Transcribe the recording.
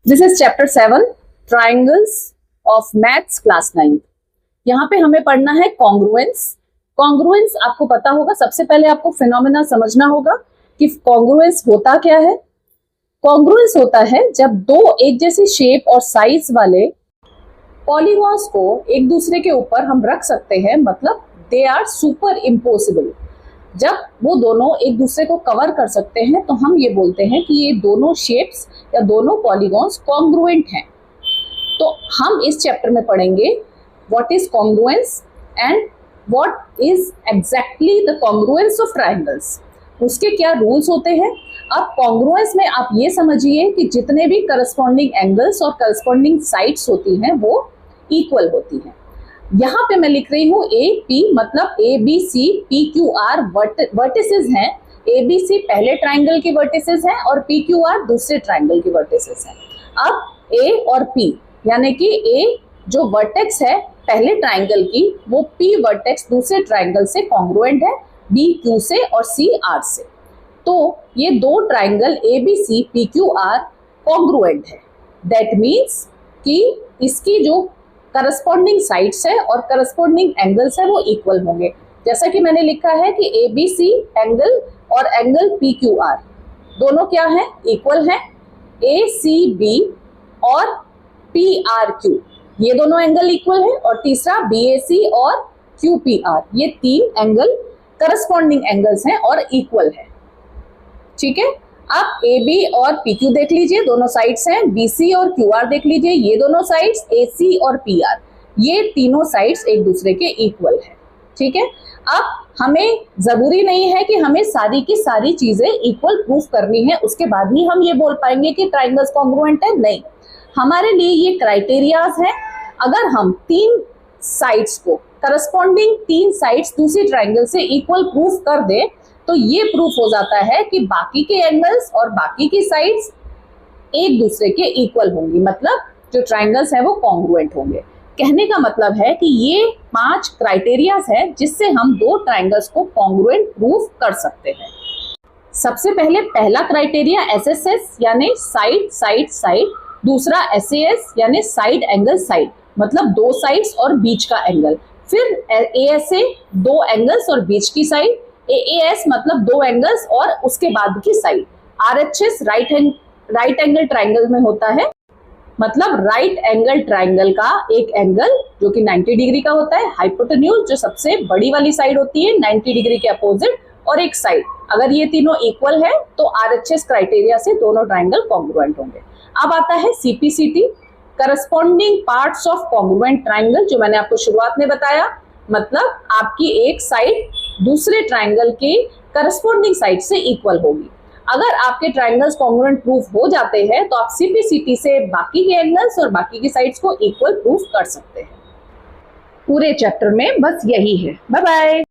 This is chapter 7 triangles of maths class 9। यहाँ पे हमें पढ़ना है कॉन्ग्रुएंस। कॉन्ग्रुएंस आपको पता होगा, सबसे पहले आपको फिनोमेना समझना होगा कि कॉन्ग्रुएंस होता क्या है। कॉन्ग्रुएंस होता है जब दो एक जैसी शेप और साइज वाले पॉलीगॉन्स को एक दूसरे के ऊपर हम रख सकते हैं, मतलब दे आर सुपर इम्पोसिबल। जब वो दोनों एक दूसरे को कवर कर सकते हैं तो हम ये बोलते हैं कि ये दोनों शेप्स या दोनों पॉलीगॉन्स कॉन्ग्रुएंट हैं। तो हम इस चैप्टर में पढ़ेंगे what is congruence and what is exactly the congruence of triangles, उसके क्या रूल्स होते हैं। अब कॉन्ग्रुएंस में आप ये समझिए कि जितने भी करस्पॉन्डिंग एंगल्स और करस्पॉन्डिंग साइड्स होती हैं वो इक्वल होती हैं। यहाँ पे मैं लिख रही हूँ ए पी, मतलब A B C P Q R vertices हैं। ए बी सी पहले ट्राइंगल के वर्टिसेस हैं और पी क्यू आर दूसरे ट्राइंगल के वर्टिसेस हैं। अब ए और पी यानी कि ए जो वर्टेक्स है पहले ट्राइंगल की, वो पी वर्टेक्स दूसरे ट्राइंगल से कॉन्ग्रुएंट है, बी क्यू से और सी आर से। तो ये दो triangle A B C P Q R congruent है। दैट मीन्स कि इसकी जो करस्पॉन्डिंग साइड्स है और करस्पॉन्डिंग एंगल्स है वो इक्वल होंगे। जैसा कि मैंने लिखा है कि ए बी सी एंगल और एंगल पी क्यू आर दोनों क्या है, इक्वल है। ए सी बी और पी आर क्यू ये दोनों एंगल इक्वल है। और तीसरा बी ए सी और क्यू पी आर, ये तीन एंगल करस्पॉन्डिंग एंगल्स हैं और इक्वल है। ठीक है, आप ए बी और पी क्यू देख लीजिए, दोनों साइड्स हैं। बी सी और क्यू आर देख लीजिए, ये दोनों साइड्स। ए सी और पी आर, ये तीनों साइड्स एक दूसरे के इक्वल है। ठीक है, अब हमें जरूरी नहीं है कि हमें सारी की सारी चीजें इक्वल प्रूफ करनी है, उसके बाद ही हम ये बोल पाएंगे कि ट्राइंगल्स कॉन्ग्रुएंट है। नहीं, हमारे लिए ये क्राइटेरियाज हैं। अगर हम तीन साइड्स को, करस्पॉन्डिंग तीन साइड्स दूसरी ट्राइंगल से इक्वल प्रूफ कर दें तो ये प्रूफ हो जाता है कि बाकी के एंगल्स और बाकी की साइड्स एक दूसरे के इक्वल होंगी, मतलब जो ट्राइंगल्स हैं वो कॉन्ग्रुएंट होंगे। कहने का मतलब है कि ये 5 क्राइटेरियाज है जिससे हम दो ट्राइंगल्स को कॉन्ग्रुएंट प्रूफ कर सकते हैं। सबसे पहले पहला क्राइटेरिया एसएसएस यानी साइड साइड साइड, दूसरा एसएएस यानी साइड एंगल साइड, मतलब दो साइड्स और बीच का एंगल। फिर एएसए दो एंगल्स और बीच की साइड, एएस मतलब दो एंगल्स और उसके बाद की side. RHS right angle triangle में होता है, मतलब राइट एंगल ट्राइंगल का एक एंगल जो कि 90 डिग्री का होता है। हाइपोटेन्यूज जो सबसे बड़ी वाली साइड होती है 90 डिग्री के अपोजिट, और एक साइड। अगर ये तीनों इक्वल है तो आरएचएस क्राइटेरिया से दोनों ट्राइंगल कॉन्ग्रुएंट होंगे। अब आता है CPCT, corresponding parts of congruent triangle, जो मैंने आपको शुरुआत में बताया। मतलब आपकी एक साइड दूसरे ट्राइंगल के करस्पॉन्डिंग साइड से इक्वल होगी। अगर आपके ट्राइंगल्स कॉन्ग्रुएंट प्रूफ हो जाते हैं तो आप सीपीसीटी से बाकी के एंगल्स और बाकी की साइड्स को इक्वल प्रूफ कर सकते हैं। पूरे चैप्टर में बस यही है। Bye bye.